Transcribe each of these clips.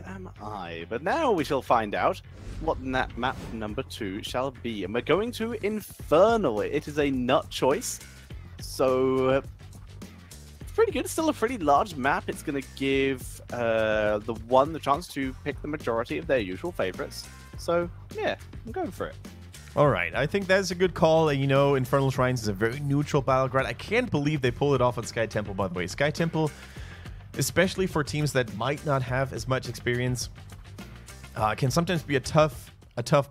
Am I? But now we shall find out what that map number 2 shall be. And we're going to Infernal. It is a nut choice. So it's pretty good. It's still a pretty large map. It's going to give the one the chance to pick the majority of their usual favorites. So yeah, I'm going for it. All right, I think that's a good call. You know, Infernal Shrines is a very neutral battleground. I can't believe they pulled it off on Sky Temple, by the way. Sky Temple, especially for teams that might not have as much experience, can sometimes be a tough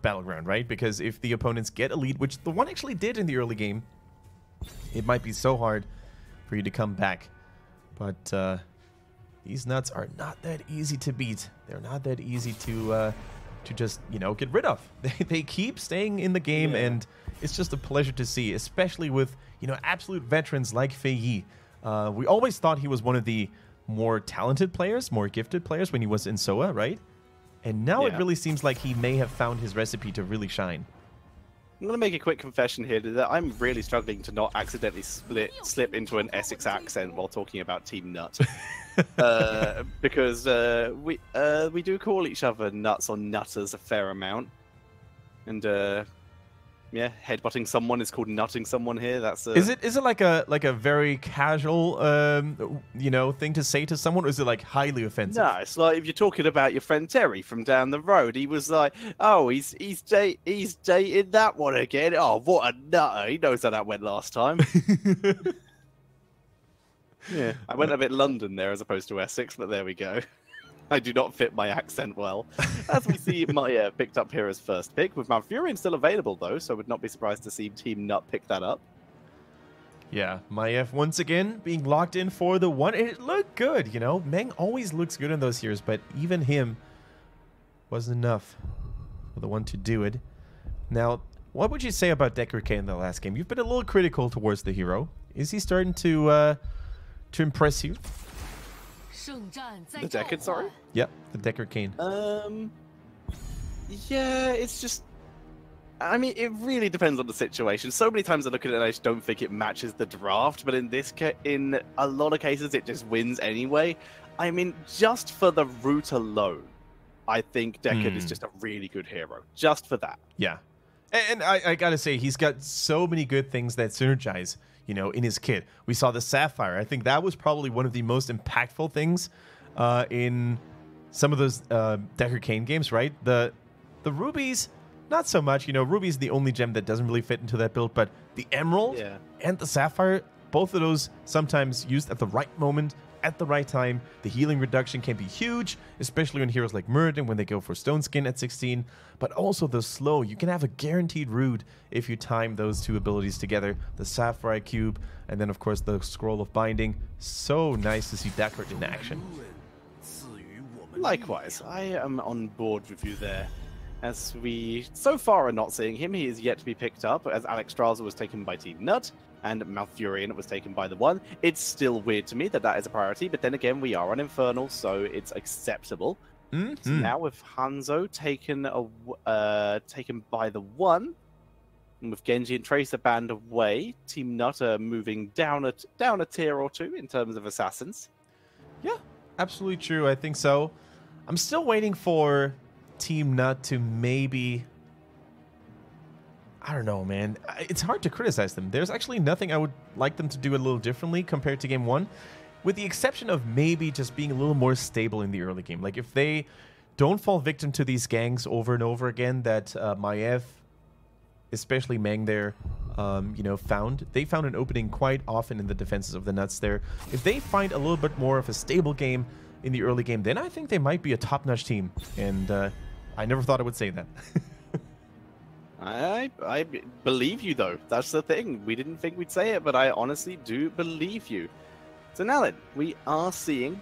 battleground, right? Because if the opponents get a lead, which the one actually did in the early game, it might be so hard for you to come back. But these nuts are not that easy to beat. They're not that easy to just, you know, get rid of. They keep staying in the game, and it's just a pleasure to see, especially with, you know, absolute veterans like Fei Yi. We always thought he was one of the more talented players, more gifted players when he was in SOA, right? And now it really seems like he may have found his recipe to really shine. I'm going to make a quick confession here that I'm really struggling to not accidentally slip into an Essex accent while talking about TeamNut. Because we do call each other nuts or nutters a fair amount. And yeah, headbutting someone is called nutting someone here. That's Is it like a very casual you know, thing to say to someone, or is it like highly offensive? No, it's like if you're talking about your friend Terry from down the road. He was like, "Oh, he's dating that one again. Oh, what a nutter! He knows how that went last time." Yeah, I went a bit London there as opposed to Essex, but there we go. I do not fit my accent well. As we see Maya picked up here as first pick, with Malfurion still available though, so would not be surprised to see TeamNut pick that up. Yeah, Maiev once again being locked in for the one. It looked good, you know. Meng always looks good in those years, but even him wasn't enough for the one to do it. Now, what would you say about Decker K in the last game? You've been a little critical towards the hero. Is he starting to impress you? The Deckard, sorry? Yep, the Decker Kane. Yeah, it's just... I mean, it really depends on the situation. So many times I look at it and I just don't think it matches the draft, but in a lot of cases it just wins anyway. I mean, just for the route alone, I think Deckard is just a really good hero. Just for that. Yeah. And I gotta say, he's got so many good things that synergize, you know, in his kit. We saw the Sapphire. I think that was probably one of the most impactful things in some of those Decker Kane games, right? The Rubies, not so much. You know, Ruby's the only gem that doesn't really fit into that build, but the Emerald and the Sapphire, both of those sometimes used at the right moment, at the right time. The healing reduction can be huge, especially on heroes like Muradin when they go for Stone Skin at 16, but also the slow. You can have a guaranteed root if you time those two abilities together. The Sapphire Cube, and then of course the Scroll of Binding. So nice to see Deckard in action. Likewise, I am on board with you there. As we so far are not seeing him, he is yet to be picked up, as Alex Strasser was taken by TeamNut, and Malfurion was taken by the one. It's still weird to me that that is a priority, but then again, we are on Infernal, so it's acceptable. So now with Hanzo taken by the one, and with Genji and Tracer banned away, TeamNut are moving down a tier or two in terms of assassins. Yeah, absolutely true. I think so. I'm still waiting for TeamNut to maybe... I don't know, man. It's hard to criticize them. There's actually nothing I would like them to do a little differently compared to Game 1, with the exception of maybe just being a little more stable in the early game. Like, if they don't fall victim to these gangs over and over again that Maiev, especially Meng there, you know, they found an opening quite often in the defenses of the Nuts there. If they find a little bit more of a stable game in the early game, then I think they might be a top-notch team. And I never thought I would say that. I believe you, though. That's the thing. We didn't think we'd say it, but I honestly do believe you. So now then, we are seeing,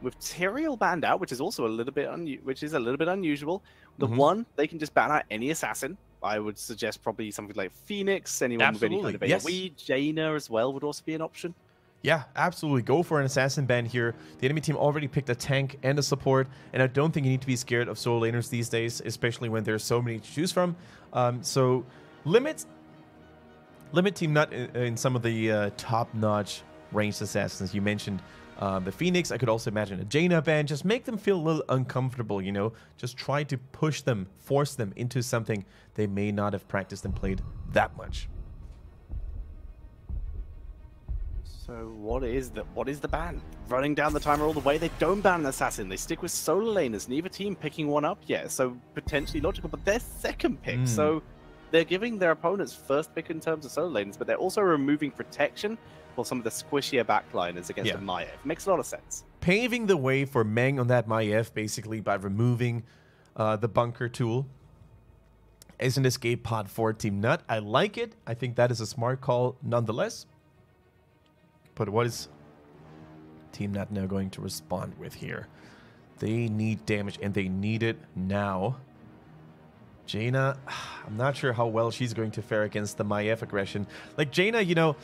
with Tyrael banned out, which is also a little bit unusual. The one, they can just ban out any assassin. I would suggest probably something like Phoenix, anyone with any kind of AoE. Jaina as well would also be an option. Yeah, absolutely. Go for an assassin ban here. The enemy team already picked a tank and a support, and I don't think you need to be scared of solo laners these days, especially when there's so many to choose from. So limit TeamNut in some of the top-notch ranged assassins. You mentioned the Phoenix. I could also imagine a Jaina ban. Just make them feel a little uncomfortable, you know? Just try to push them, force them into something they may not have practiced and played that much. So what is the ban? Running down the timer all the way. They don't ban an assassin. They stick with solo laners. Neither team picking one up yet. So potentially logical, but their second pick. So they're giving their opponents first pick in terms of solo laners, but they're also removing protection for some of the squishier backliners against the Maiev. Makes a lot of sense. Paving the way for Meng on that Maiev basically by removing the bunker tool as an escape pod for TeamNut. I like it. I think that is a smart call nonetheless. But what is TeamNut now going to respond with here? They need damage, and they need it now. Jaina, I'm not sure how well she's going to fare against the Maiev aggression. Like, Jaina, you know,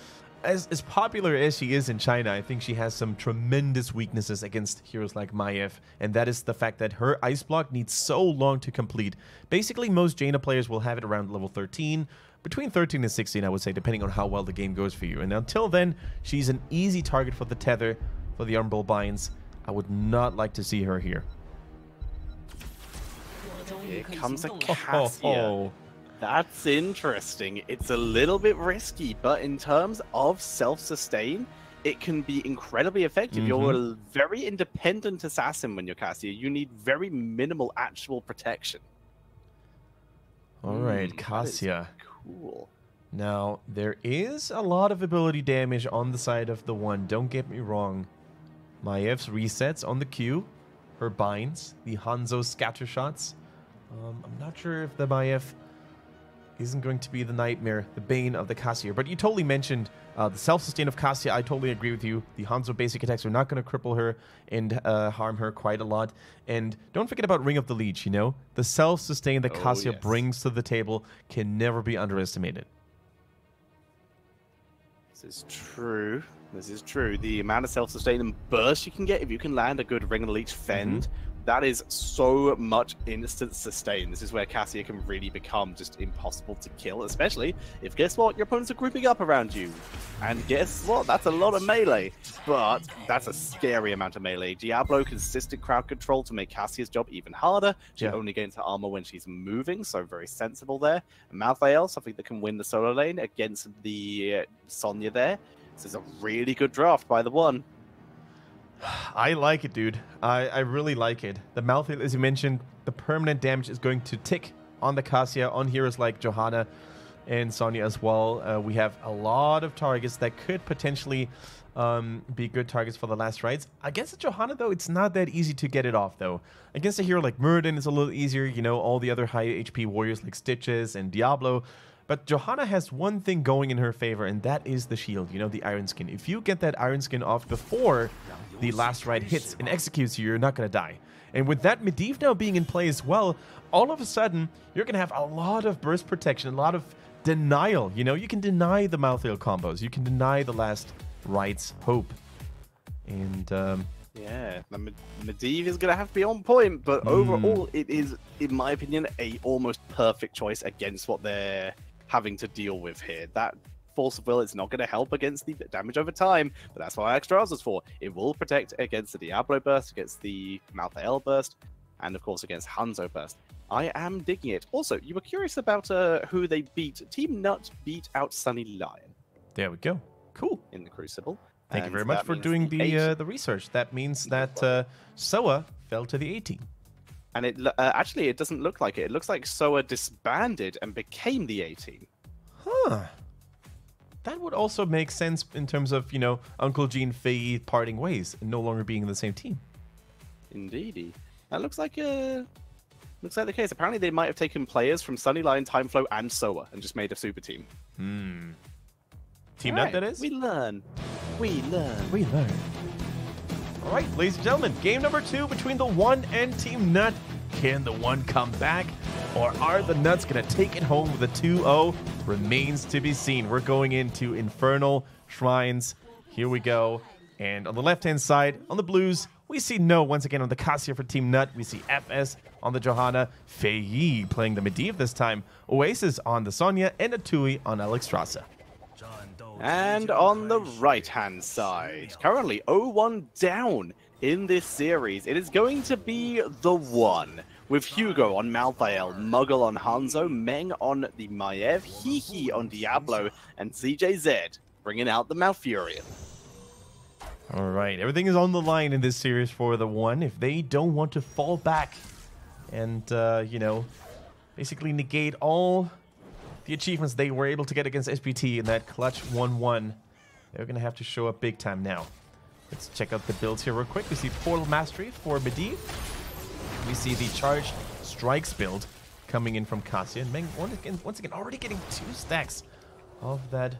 as popular as she is in China, I think she has some tremendous weaknesses against heroes like Maiev, and that is the fact that her ice block needs so long to complete. Basically, most Jaina players will have it around level 13, between 13 and 16, I would say, depending on how well the game goes for you. And until then, she's an easy target for the tether, for the Umbral binds. I would not like to see her here. Here comes a Cassia. That's interesting. It's a little bit risky, but in terms of self-sustain, it can be incredibly effective. You're a very independent assassin when you're Cassia. You need very minimal actual protection. All right, Cassia. Cool. Now, there is a lot of ability damage on the side of the one. Don't get me wrong. Maiev's resets on the Q. Her binds. The Hanzo scatter shots. I'm not sure if the Maiev isn't going to be the nightmare, the bane of the Cassia. But you totally mentioned the self-sustain of Cassia. I totally agree with you. The Hanzo basic attacks are not going to cripple her and harm her quite a lot. And don't forget about Ring of the Leech, you know? The self-sustain that Cassia brings to the table can never be underestimated. This is true. This is true. The amount of self-sustain and burst you can get if you can land a good Ring of the Leech fend, that is so much instant sustain. This is where Cassia can really become just impossible to kill, especially if, guess what, your opponents are grouping up around you. And guess what? That's a lot of melee. But that's a scary amount of melee. Diablo, consistent crowd control to make Cassia's job even harder. She only gains her armor when she's moving, so very sensible there. And Malthael, something that can win the solo lane against the Sonya there. This is a really good draft by the one. I like it, dude. I really like it. The Malthael, as you mentioned, the permanent damage is going to tick on the Cassia, on heroes like Johanna and Sonya as well. We have a lot of targets that could potentially be good targets for the last rites. Against the Johanna, though, it's not that easy to get it off, though. Against a hero like Muradin, it's a little easier. You know, all the other high HP warriors like Stitches and Diablo. But Johanna has one thing going in her favor, and that is the shield, you know, the Iron Skin. If you get that Iron Skin off before the last rite hits and executes you, you're not going to die. And with that Medivh now being in play as well, all of a sudden, you're going to have a lot of burst protection, a lot of denial. You know, you can deny the Malthael combos. You can deny the last rite's hope. And, yeah, Medivh is going to have to be on point, but overall, it is, in my opinion, a almost perfect choice against what they're having to deal with here. That Force of Will is not going to help against the damage over time, but that's what Extras is for. It will protect against the Diablo burst, against the Malthael burst, and of course against Hanzo burst. I am digging it. Also, you were curious about who they beat. TeamNut beat out Sunny Lion. There we go. Cool. In the Crucible. Thank you very much for doing the research. That means that Soa fell to the 18. And it actually, it doesn't look like it. It looks like Soa disbanded and became the 18. Huh. That would also make sense in terms of, you know, Uncle Gene Fei parting ways and no longer being in the same team. Indeedy. That looks like the case. Apparently they might have taken players from Sunny Lion, Timeflow, and Soa and just made a super team. TeamNut, that is? We learn. We learn. We learn. All right, ladies and gentlemen, game number 2 between the One and TeamNut. Can the One come back, or are the Nuts going to take it home with a 2-0? Remains to be seen. We're going into Infernal Shrines. Here we go. And on the left-hand side, on the Blues, we see No once again on the Cassia for TeamNut. We see FS on the Johanna. Fei Yi playing the Medivh this time. Oasis on the Sonya, and a Tui on Alexstrasza. And on the right-hand side, currently 0-1 down in this series, it is going to be the One, with Hugo on Malthael, Muggle on Hanzo, Meng on the Maiev, Hihi on Diablo, and CJZ bringing out the Malfurion. All right, everything is on the line in this series for the One. If they don't want to fall back and, you know, basically negate all the achievements they were able to get against SPT in that clutch 1-1, they're going to have to show up big time now. Let's check out the builds here real quick. We see Portal Mastery for Medivh. We see the Charged Strikes build coming in from Cassia. And Meng, once again, already getting 2 stacks of that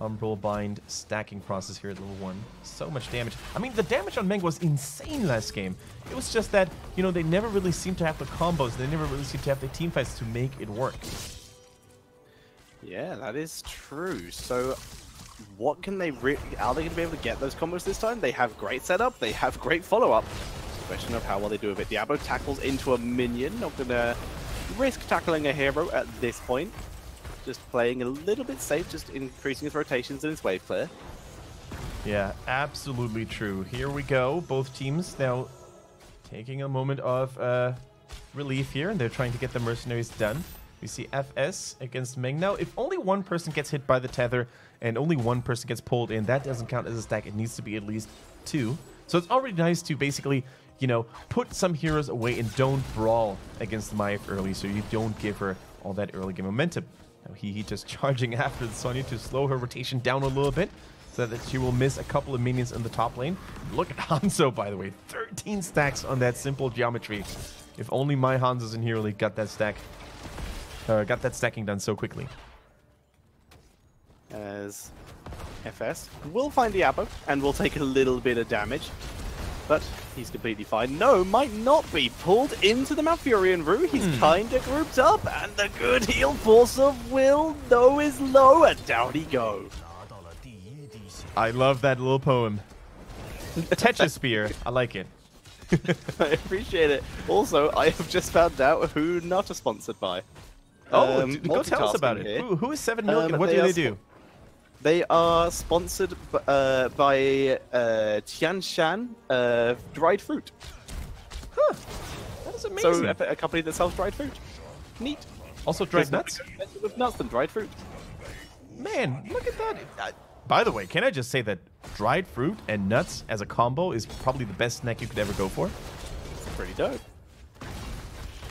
Umbral Bind stacking process here at level 1. So much damage. I mean, the damage on Meng was insane last game. It was just that, you know, they never really seemed to have the combos. They never really seemed to have the team fights to make it work. Yeah, that is true. So, what can they are they going to be able to get those combos this time? They have great setup, they have great follow-up. Question of how well they do with it. Diablo tackles into a minion, not going to risk tackling a hero at this point. Just playing a little bit safe, just increasing his rotations and his wave clear. Yeah, absolutely true. Here we go. Both teams now taking a moment of relief here, and they're trying to get the mercenaries done. We see FS against Meng. Now, if only one person gets hit by the tether and only one person gets pulled in, that doesn't count as a stack. It needs to be at least 2. So it's already nice to basically, you know, put some heroes away and don't brawl against the Maiev early, so you don't give her all that early game momentum. Now he just charging after the Sonya to slow her rotation down a little bit so that she will miss a couple of minions in the top lane. Look at Hanzo, by the way. 13 stacks on that simple geometry. If only my Hanzo's in here really got that stack. Got that stacking done so quickly. As FS will find Diablo and will take a little bit of damage, but he's completely fine. No, might not be pulled into the Malfurion Rue. He's kind of grouped up, and the good heal force of Will, though, is low, and down he goes. I love that little poem. Tetris Spear. I like it. I appreciate it. Also, I have just found out who not are sponsored by. Oh, go tell us about it. Who is 7 million? What do they do? They are sponsored by Tianshan dried fruit. Huh. That is amazing. So a company that sells dried fruit. Neat. Also dried nuts? With nuts than dried fruit. Man, look at that. By the way, can I just say that dried fruit and nuts as a combo is probably the best snack you could ever go for? It's pretty dope.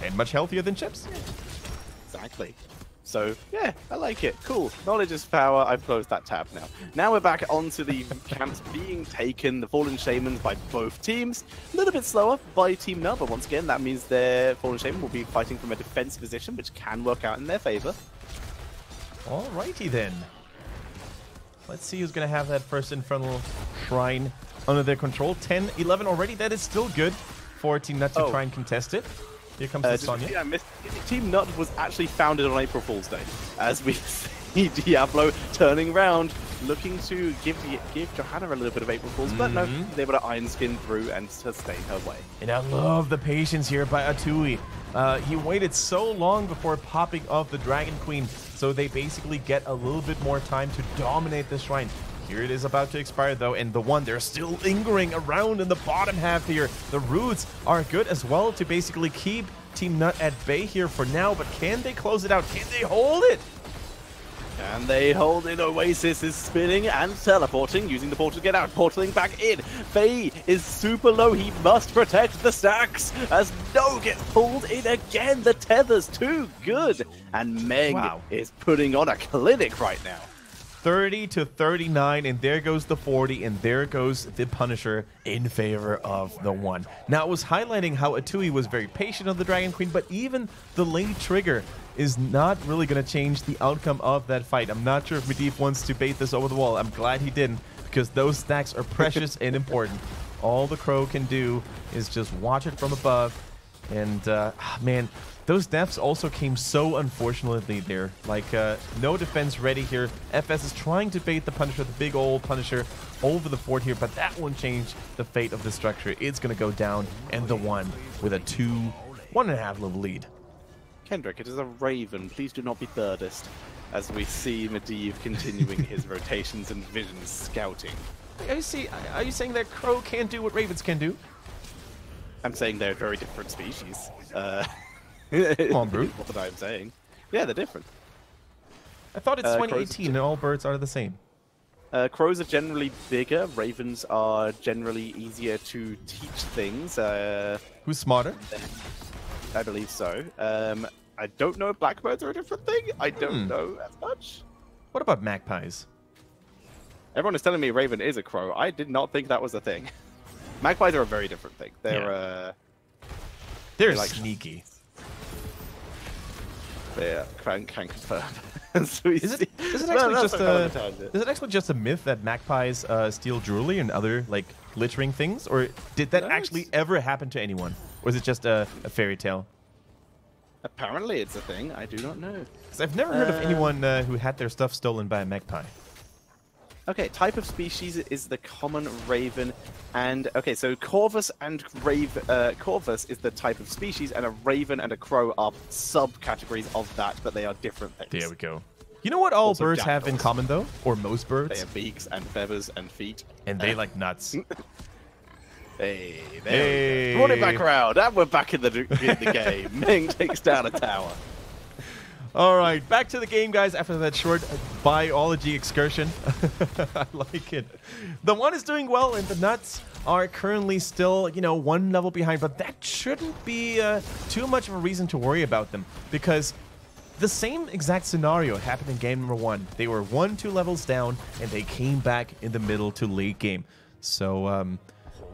And much healthier than chips. Exactly. So, yeah, I like it. Cool. Knowledge is power. I've closed that tab now. Now we're back onto the camps being taken, the Fallen Shamans by both teams. A little bit slower by TeamNut, but once again, that means their Fallen Shaman will be fighting from a defense position, which can work out in their favor. Alrighty then. Let's see who's going to have that first Infernal Shrine under their control. 10, 11 already. That is still good for TeamNut to try and contest it. Here comes the Sonya. Yeah, TeamNut was actually founded on April Fool's Day, as we see Diablo turning around, looking to give Johanna a little bit of April Fool's, but no, she's able to Iron Skin through and sustain her way. And I love the patience here by Atui. He waited so long before popping off the Dragon Queen, so they basically get a little bit more time to dominate this shrine. Here it is about to expire though, and the One, they're still lingering around in the bottom half here. The roots are good as well to basically keep TeamNut at bay here for now, but can they close it out? Can they hold it? And they hold it. Oasis is spinning and teleporting, using the portal to get out, portaling back in. Faye is super low. He must protect the stacks as No gets pulled in again. The tether's too good. And Meng is putting on a clinic right now. 30 to 39, and there goes the 40, and there goes the Punisher in favor of the One. Now, it was highlighting how Atui was very patient on the Dragon Queen, but even the late trigger is not really going to change the outcome of that fight. I'm not sure if Medivh wants to bait this over the wall. I'm glad he didn't, because those stacks are precious and important. All the Crow can do is just watch it from above, and man, those deaths also came so unfortunately there. Like, no defense ready here. FS is trying to bait the Punisher, the big old Punisher, over the fort here, but that won't change the fate of the structure. It's going to go down, and the One with a 1.5 level lead. Kendrick, it is a raven. Please do not be thirdest. as we see Medivh continuing his rotations and visions scouting. Are you saying that Crow can't do what Ravens can do? I'm saying they're very different species. Come on, Brew. What I'm saying. Yeah, they're different. I thought it's 2018 and all birds are the same. Crows are generally bigger. Ravens are generally easier to teach things. Who's smarter? I believe so. I don't know if blackbirds are a different thing. I don't know as much. What about magpies? Everyone is telling me Raven is a crow. I did not think that was a thing. Magpies are a very different thing. They're like sneaky. They can confirm. So is it actually just a myth that magpies steal jewelry and other like glittering things, or did that actually ever happen to anyone, or is it just a fairy tale? Apparently, it's a thing. I do not know. Because I've never heard of anyone who had their stuff stolen by a magpie. Okay, type of species is the common raven, and okay, so Corvus and Corvus is the type of species, and a raven and a crow are subcategories of that, but they are different things. There we go. You know what all Also birds jackals. have in common, though? Or most birds? They have beaks and feathers and feet. And they like nuts. Hey, there we go. Brought it back around, and we're back in the game. Ming takes down a tower. All right, back to the game, guys, after that short biology excursion. I like it. The one is doing well, and the nuts are currently still, you know, one level behind, but that shouldn't be too much of a reason to worry about them, because the same exact scenario happened in game number 1. They were 1-2 levels down, and they came back in the middle to late game. So,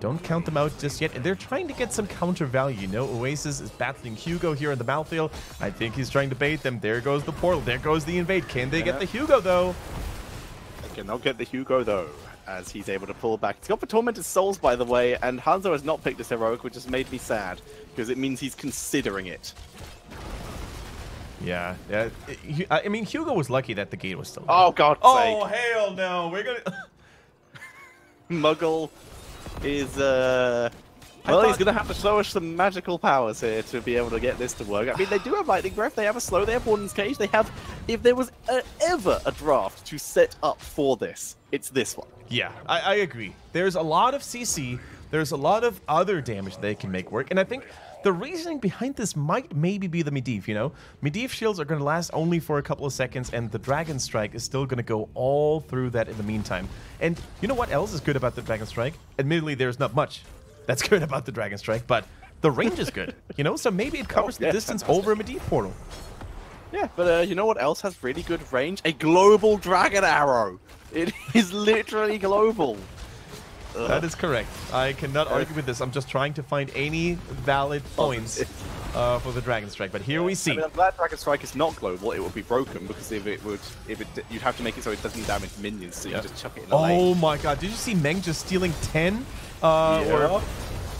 don't count them out just yet. And they're trying to get some counter value. You know, Oasis is battling Hugo here in the battlefield. I think he's trying to bait them. There goes the portal. There goes the invade. Can they get the Hugo, though? They cannot get the Hugo, though, as he's able to pull back. He's got the Tormented Souls, by the way, and Hanzo has not picked this heroic, which has made me sad, because it means he's considering it. Yeah. I mean, Hugo was lucky that the gate was still there. Oh, God's sake. Oh, hell no. We're going to... Muggle is, well, he's going to have to show us some magical powers here to be able to get this to work. I mean, they do have Lightning Breath, they have a slow, they have Warden's Cage, they have, if there was ever a draft to set up for this, it's this one. Yeah, I agree. There's a lot of CC, there's a lot of other damage they can make work, and I think the reasoning behind this might maybe be the Medivh, you know? Medivh shields are going to last only for a couple of seconds, and the Dragon Strike is still going to go all through that in the meantime. And you know what else is good about the Dragon Strike? Admittedly, there's not much that's good about the Dragon Strike, but the range is good, you know? So maybe it covers the distance over a Medivh portal. Yeah, but you know what else has really good range? A global Dragon Arrow! It is literally global. That is correct. I cannot argue with this. I'm just trying to find any valid points for the Dragon Strike. But here we see. I mean, I'm glad Dragon Strike is not global. It would be broken because you'd have to make it so it doesn't damage minions. So you just chuck it in the lane. Oh my God! Did you see Meng just stealing 10? Oh my God!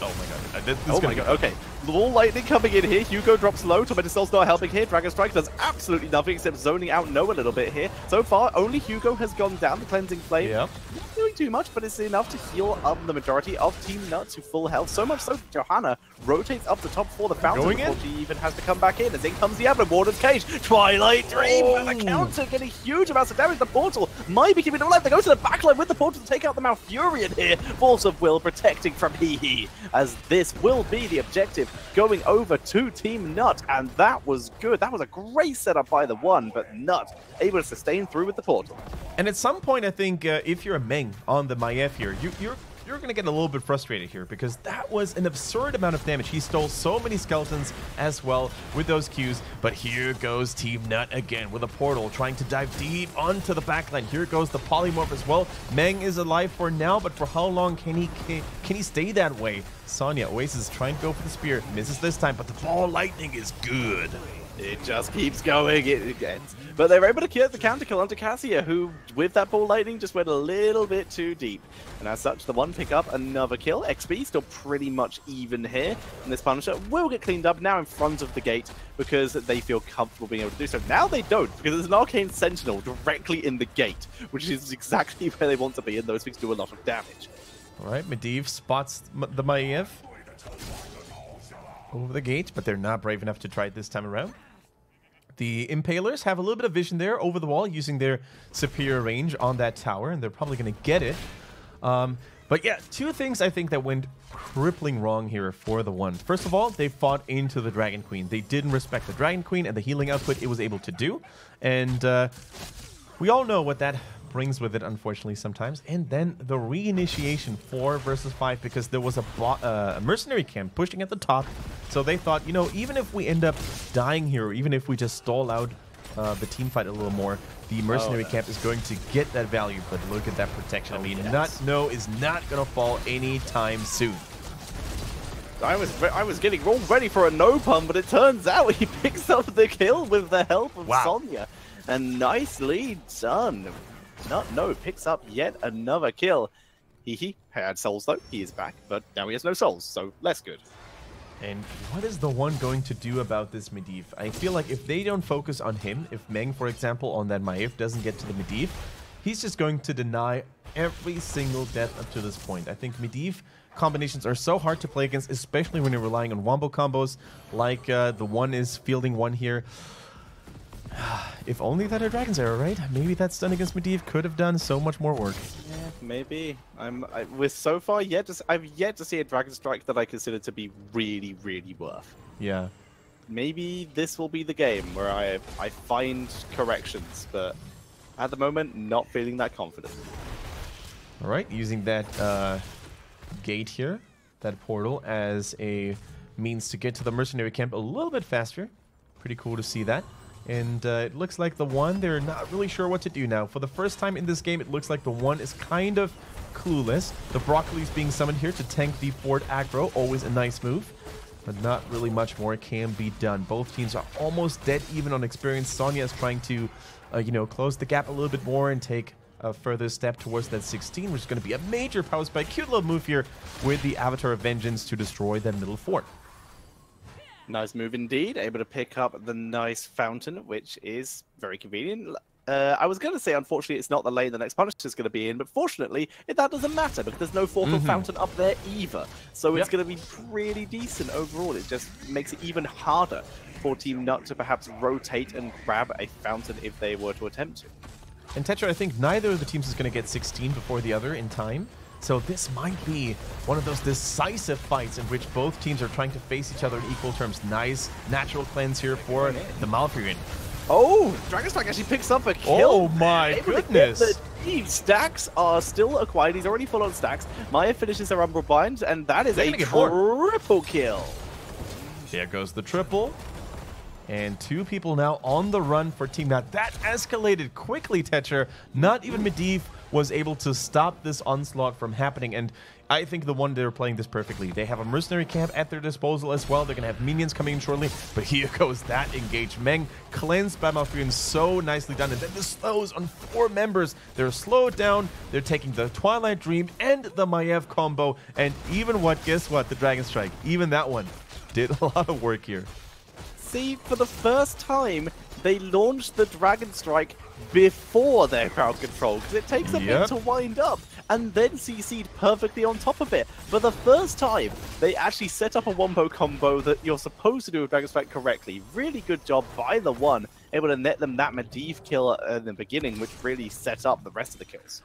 Oh my God! Okay, Ball Lightning coming in here. Hugo drops low. Tormented Soul's not helping here. Dragon Strike does absolutely nothing except zoning out Noah a little bit here. So far, only Hugo has gone down. The Cleansing Flame. Yep. Not doing too much, but it's enough to heal up the majority of TeamNut to full health. So much so that Johanna rotates up the top for the fountain before she even has to come back in. As in comes Diablo, Warden's Cage, Twilight Dream, and the counter getting huge amounts of damage. The portal might be keeping it alive. They go to the backline with the portal to take out the Malfurion here. Force of Will protecting from Hee, as this will be the objective going over to TeamNut, and that was good. That was a great setup by the one, but Nut able to sustain through with the portal. And at some point, I think if you're a Meng on the Maiev here, you're going to get a little bit frustrated here because that was an absurd amount of damage. He stole so many skeletons as well with those Qs, but here goes TeamNut again with a portal trying to dive deep onto the backline. Here goes the polymorph as well. Meng is alive for now, but for how long can he stay that way? Sonya, Oasis is trying to go for the spear, misses this time, but the ball lightning is good. It just keeps going, it ends. But they're able to get the counter kill onto Cassia, who, with that ball lightning, just went a little bit too deep. And as such, the one pick up another kill. XP still pretty much even here. And this Punisher will get cleaned up now in front of the gate because they feel comfortable being able to do so. Now they don't, because there's an Arcane Sentinel directly in the gate, which is exactly where they want to be, and those things do a lot of damage. All right, Medivh spots the Maiev over the gate, but they're not brave enough to try it this time around. The Impalers have a little bit of vision there over the wall using their superior range on that tower, and they're probably going to get it. But yeah, two things I think that went crippling wrong here for the One. First of all, they fought into the Dragon Queen. They didn't respect the Dragon Queen and the healing output it was able to do. And we all know what that brings with it, unfortunately, sometimes. And then the reinitiation 4 versus 5, because there was a mercenary camp pushing at the top. So they thought, you know, even if we end up dying here, or even if we just stall out the team fight a little more, the mercenary camp is going to get that value. But look at that protection. I mean, No is not going to fall anytime soon. I was getting all ready for a no pun, but it turns out he picks up the kill with the help of Sonya. And nicely done. No, picks up yet another kill. He had souls though. He is back, but now he has no souls, so less good. And what is the One going to do about this Medivh? I feel like if they don't focus on him, if Meng, for example, on that Maiev doesn't get to the Medivh, he's just going to deny every single death up to this point. I think Medivh combinations are so hard to play against, especially when you're relying on wombo combos, like the One is fielding one here. If only that a Dragon's Arrow, right? Maybe that stun against Medivh could have done so much more work. Yeah, maybe. We're so far I've yet to see a Dragon Strike that I consider to be really, really worth. Yeah. Maybe this will be the game where I find corrections, but at the moment, not feeling that confident. All right, using that gate here, that portal, as a means to get to the mercenary camp a little bit faster. Pretty cool to see that. And it looks like the One, they're not really sure what to do now. For the first time in this game, it looks like the One is kind of clueless. The Broccoli is being summoned here to tank the Fort aggro. Always a nice move, but not really much more can be done. Both teams are almost dead even on experience. Sonya is trying to, you know, close the gap a little bit more and take a further step towards that 16, which is going to be a major power spike. Cute little move here with the Avatar of Vengeance to destroy that middle fort. Nice move indeed. Able to pick up the nice fountain, which is very convenient. I was going to say, unfortunately, it's not the lane the next Punisher is going to be in, but fortunately, that doesn't matter because there's no fourth fountain up there either. So it's going to be pretty decent overall. It just makes it even harder for TeamNut to perhaps rotate and grab a fountain if they were to attempt to. And Tetra, I think neither of the teams is going to get 16 before the other in time. So this might be one of those decisive fights in which both teams are trying to face each other in equal terms. Nice natural cleanse here for the Malfurion. Oh, Dragon Strike actually picks up a kill. Oh my goodness. The stacks are still acquired. He's already full on stacks. Maya finishes her Umbral Bind, and that is a triple kill. There goes the triple. And two people now on the run for TeamNut. That escalated quickly, Tetra. Not even Medivh was able to stop this onslaught from happening. And I think the One, they're playing this perfectly. They have a mercenary camp at their disposal as well. They're going to have minions coming in shortly. But here goes that engage. Meng cleansed by Malfurion, so nicely done. And then the slows on 4 members. They're slowed down. They're taking the Twilight Dream and the Maiev combo. And even guess what? The Dragon Strike. Even that one did a lot of work here. See, for the first time, they launched the Dragon Strike before their crowd control, because it takes a bit to wind up, and then CC'd perfectly on top of it. For the first time, they actually set up a wombo combo that you're supposed to do with Dragon Strike correctly. Really good job by the One, able to net them that Medivh kill in the beginning, which really set up the rest of the kills.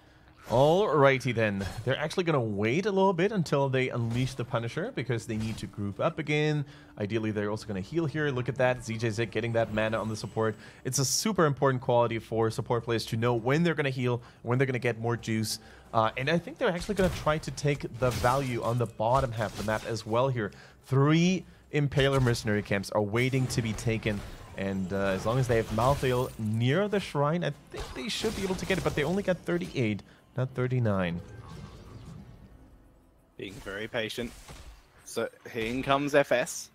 Alrighty then. They're actually going to wait a little bit until they unleash the Punisher because they need to group up again. Ideally, they're also going to heal here. Look at that. ZJZ getting that mana on the support. It's a super important quality for support players to know when they're going to heal, when they're going to get more juice. And I think they're actually going to try to take the value on the bottom half of the map as well here. 3 Impaler mercenary camps are waiting to be taken. And as long as they have Malthael near the shrine, I think they should be able to get it. But they only got 38. Not 39. Being very patient. So here comes FS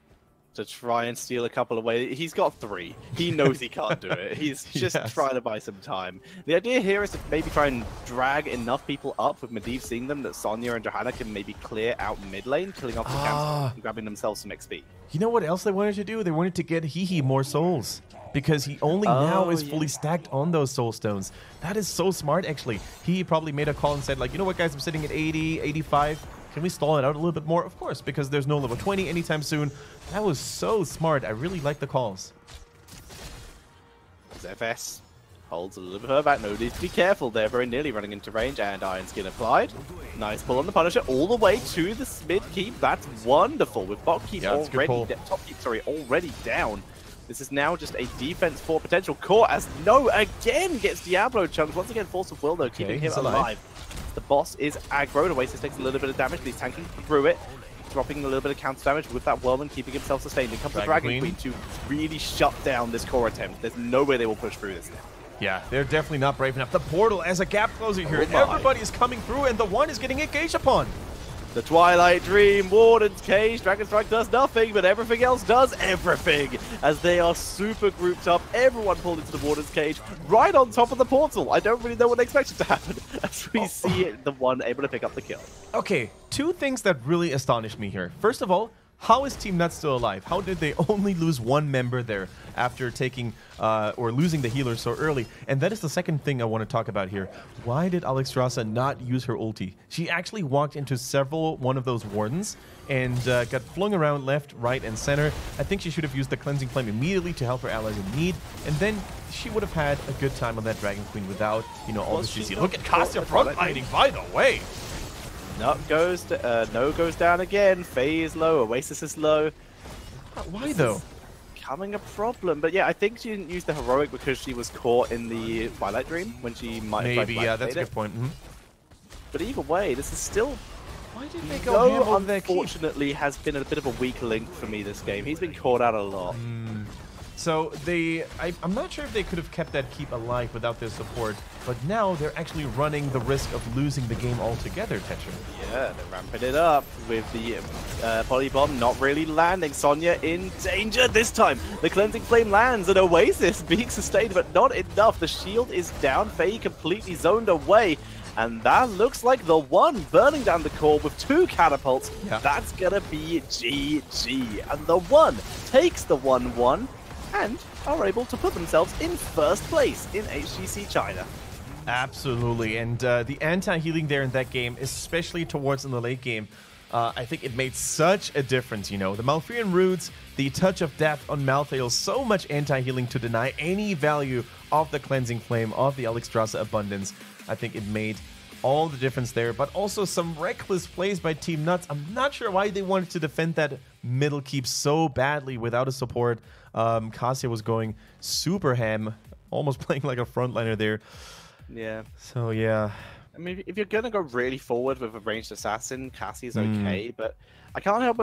to try and steal a couple away. He's got 3. He knows he can't do it. He's just trying to buy some time. The idea here is to maybe try and drag enough people up with Medivh seeing them that Sonya and Johanna can maybe clear out mid lane, killing off the camps and grabbing themselves some XP. You know what else they wanted to do? They wanted to get Hehe more souls. Because he only now is fully stacked on those soul stones. That is so smart, actually. He probably made a call and said, like, you know what, guys, I'm sitting at 80, 85. Can we stall it out a little bit more? Of course, because there's no level 20 anytime soon. That was so smart. I really like the calls. as FS holds a little bit further back. No need to be careful. They're very nearly running into range, and Iron Skin applied. Nice pull on the Punisher all the way to the mid keep. That's wonderful. With bot keep already, top keep, sorry, already down. This is now just a defense for potential core, as No again gets Diablo chunks. Once again, Force of Will, though, keeping him alive. The boss is aggroed. Oasis takes a little bit of damage, but he's tanking through it. Dropping a little bit of counter damage with that Whirlwind, keeping himself sustained. In comes the Dragon Queen to really shut down this core attempt. There's no way they will push through this now. Yeah, they're definitely not brave enough. The portal as a gap closer here. Everybody is coming through, and TheOne is getting engaged upon. The Twilight Dream, Warden's Cage, Dragon Strike does nothing, but everything else does everything. As they are super grouped up, everyone pulled into the Warden's Cage, right on top of the portal. I don't really know what they expected to happen, as we see TheOne able to pick up the kill. Okay, two things that really astonished me here. First of all, how is TeamNut still alive? How did they only lose one member there after taking or losing the healer so early? And that is the second thing I want to talk about here. Why did Alexstrasza not use her ulti? She actually walked into one of those wardens and got flung around left, right, and center. I think she should have used the Cleansing Flame immediately to help her allies in need, and then she would have had a good time on that Dragon Queen without, you know, all the CC. Look at Cassia frontlining, by the way. No goes down again. Faye is low. Oasis is low. Why though? Becoming a problem. But yeah, I think she didn't use the heroic because she was caught in the Twilight Dream when she might have maybe. Yeah, that's a good point. But either way, this is still. Why did they go ham on their keep? Unfortunately, has been a bit of a weak link for me this game. He's been caught out a lot. So I'm not sure if they could have kept that keep alive without their support, but now they're actually running the risk of losing the game altogether, Tetra. Yeah, they're ramping it up with the Polybomb not really landing. Sonya in danger this time. The Cleansing Flame lands, and Oasis being sustained, but not enough. The shield is down. Faye completely zoned away. And that looks like TheOne burning down the core with 2 catapults. Yeah. That's gonna be GG. And TheOne takes the 1-1. And are able to put themselves in first place in HGC China. Absolutely, and the anti-healing there in that game, especially towards in the late game, I think it made such a difference, you know. The Malfurion Roots, the Touch of Death on Malthael, so much anti-healing to deny any value of the Cleansing Flame, of the Alexstrasza Abundance. I think it made all the difference there, but also some reckless plays by TeamNut. I'm not sure why they wanted to defend that middle keep so badly without a support. Cassia was going super ham, almost playing like a frontliner there. Yeah. So, yeah. I mean, if you're going to go really forward with a ranged assassin, Cassie's okay, but I can't help but